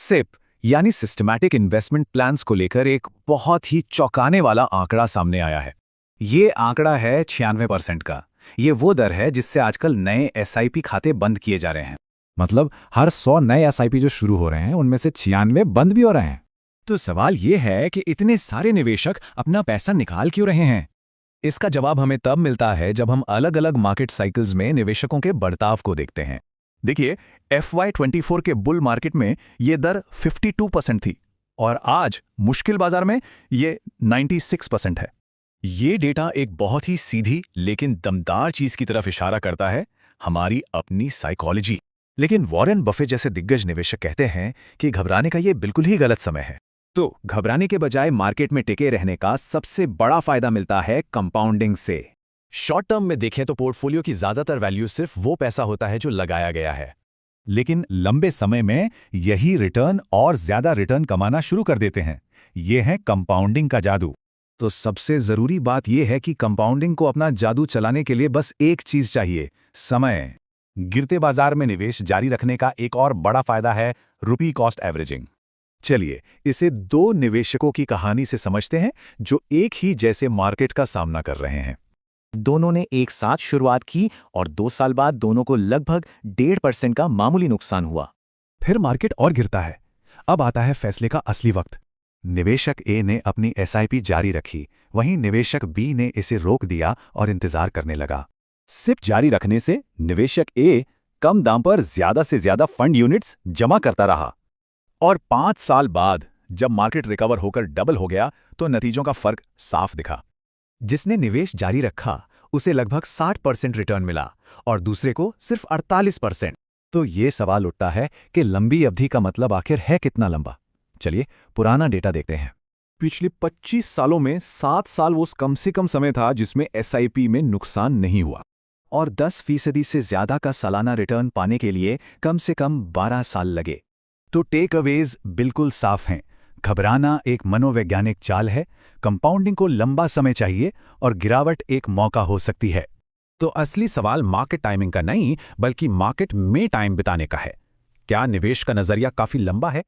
SIP यानी systematic investment plans को लेकर एक बहुत ही चौंकाने वाला आंकड़ा सामने आया है। ये आंकड़ा है 96% का। ये वो दर है जिससे आजकल नए एसआईपी खाते बंद किए जा रहे हैं। मतलब हर 100 नए एसआईपी जो शुरू हो रहे हैं उनमें से 96 बंद भी हो रहे हैं। तो सवाल ये है कि इतने सारे निवेशक अपना पैसा निकाल क्यों रहे हैं? इसका जवाब हमें तब मिलता है जब हम अलग अलग मार्केट साइकिल्स में निवेशकों के बढ़ताव को देखते हैं। देखिए, FY24 के बुल मार्केट में ये दर 52% थी और आज मुश्किल बाजार में ये 96% है। ये डेटा एक बहुत ही सीधी लेकिन दमदार चीज की तरफ इशारा करता है, हमारी अपनी साइकोलॉजी। लेकिन वॉरेन बफे जैसे दिग्गज निवेशक कहते हैं कि घबराने का ये बिल्कुल ही गलत समय है। तो घबराने के बजाय मार्केट में टिके रहने का सबसे बड़ा फायदा मिलता है कंपाउंडिंग से। शॉर्ट टर्म में देखें तो पोर्टफोलियो की ज्यादातर वैल्यू सिर्फ वो पैसा होता है जो लगाया गया है, लेकिन लंबे समय में यही रिटर्न और ज्यादा रिटर्न कमाना शुरू कर देते हैं। ये है कंपाउंडिंग का जादू। तो सबसे जरूरी बात यह है कि कंपाउंडिंग को अपना जादू चलाने के लिए बस एक चीज चाहिए, समय। गिरते बाजार में निवेश जारी रखने का एक और बड़ा फायदा है रुपी कॉस्ट एवरेजिंग। चलिए इसे दो निवेशकों की कहानी से समझते हैं जो एक ही जैसे मार्केट का सामना कर रहे हैं। दोनों ने एक साथ शुरुआत की और 2 साल बाद दोनों को लगभग 1.5% का मामूली नुकसान हुआ। फिर मार्केट और गिरता है। अब आता है फैसले का असली वक्त। निवेशक ए ने अपनी एसआईपी जारी रखी, वहीं निवेशक बी ने इसे रोक दिया और इंतजार करने लगा। सिप जारी रखने से निवेशक ए कम दाम पर ज्यादा से ज्यादा फंड यूनिट्स जमा करता रहा और 5 साल बाद जब मार्केट रिकवर होकर डबल हो गया तो नतीजों का फर्क साफ दिखा। जिसने निवेश जारी रखा उसे लगभग 60% रिटर्न मिला और दूसरे को सिर्फ 48%। तो ये सवाल उठता है कि लंबी अवधि का मतलब आखिर है कितना लंबा? चलिए पुराना डेटा देखते हैं। पिछले 25 सालों में 7 साल वो कम से कम समय था जिसमें एसआईपी में नुकसान नहीं हुआ और 10% से ज्यादा का सालाना रिटर्न पाने के लिए कम से कम 12 साल लगे। तो टेक अवेज बिल्कुल साफ हैं। घबराना एक मनोवैज्ञानिक चाल है, कंपाउंडिंग को लंबा समय चाहिए और गिरावट एक मौका हो सकती है। तो असली सवाल मार्केट टाइमिंग का नहीं बल्कि मार्केट में टाइम बिताने का है। क्या निवेश का नजरिया काफी लंबा है?